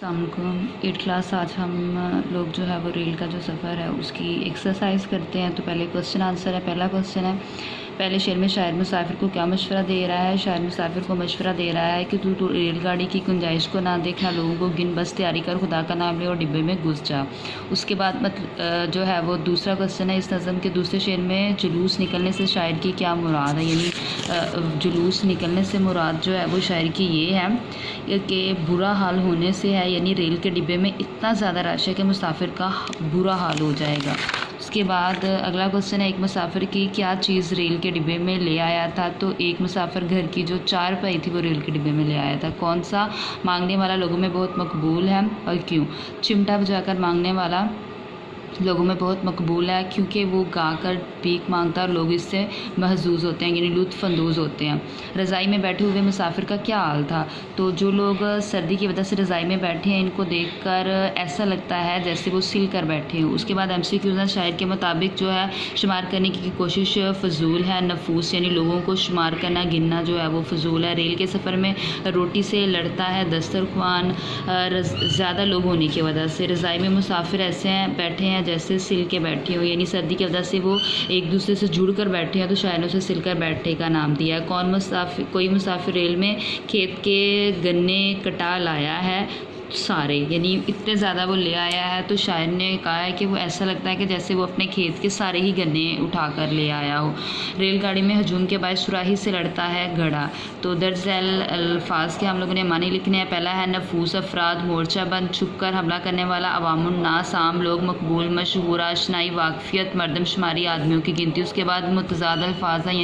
अस्सलामुअलैकुम। 8 क्लास आज हम लोग जो है वो रेल का जो सफ़र है उसकी एक्सरसाइज करते हैं। तो पहले क्वेश्चन आंसर है। पहला क्वेश्चन है, पहले शेर में शायर मुसाफिर को क्या मशवरा दे रहा है। शायर मुसाफिर को मशवरा दे रहा है कि तू रेलगाड़ी की गुंजाइश को ना देखना, लोगों को गिन, बस तैयारी कर, खुदा का नाम ले और डिब्बे में घुस जा। उसके बाद जो है वो दूसरा क्वेश्चन है, इस नज़म के दूसरे शेर में जुलूस निकलने से शायर की क्या मुराद है। यानी जुलूस निकलने से मुराद जो है वो शायर की ये है कि बुरा हाल होने से है, यानी रेल के डिब्बे में इतना ज़्यादा रश है कि मुसाफिर का बुरा हाल हो जाएगा। उसके बाद अगला क्वेश्चन है, एक मुसाफिर की क्या चीज़ रेल के डिब्बे में ले आया था। तो एक मुसाफिर घर की जो चारपाई थी वो रेल के डिब्बे में ले आया था। कौन सा मांगने वाला लोगों में बहुत मकबूल है और क्यों। चिमटा बजाकर मांगने वाला लोगों में बहुत मकबूल है क्योंकि वो गाकर भीख मांगता है और लोग इससे महजूज़ होते हैं, यानी लुत्फ़ अंदोज़ होते हैं। रज़ाई में बैठे हुए मुसाफिर का क्या हाल था। तो जो लोग सर्दी की वजह से रज़ाई में बैठे हैं, इनको देखकर ऐसा लगता है जैसे वो सिल कर बैठे हों। उसके बाद MCQ है, शायर के मुताबिक जो है शुमार करने की कोशिश फ़जूल है। नफूस यानी लोगों को शुमार करना, गिनना जो है वो फ़जूल है। रेल के सफ़र में रोटी से लड़ता है दस्तरख्वान ज़्यादा लोग होने की वजह से। रज़ाई में मुसाफिर ऐसे हैं बैठे हैं जैसे सिल के बैठे हो, यानी सर्दी की वजह से वो एक दूसरे से जुड़ कर बैठे हैं, तो शायर ने उसे सिल कर बैठने का नाम दिया है। कोई मुसाफिर रेल में खेत के गन्ने कटा लाया है सारे, यानी इतने ज़्यादा वो ले आया है। तो शायर ने कहा है कि वो ऐसा लगता है कि जैसे वो अपने खेत के सारे ही गन्ने उठा कर ले आया हो। रेलगाड़ी में हजूम के बाद सुराही से लड़ता है घड़ा। तो दर्ज अल्फाज के हम लोगों ने मानी लिखने हैं। पहला है नफूस अफराद, मोर्चा बंद, छुप कर हमला करने वाला, अवामुन्नास आम लोग, मकबूल, मशहूर, आशनाई, वाकफियत, मरदमशुमारी, आदमियों की गिनती। उसके बाद मुतज़ाद अल्फाज हैं,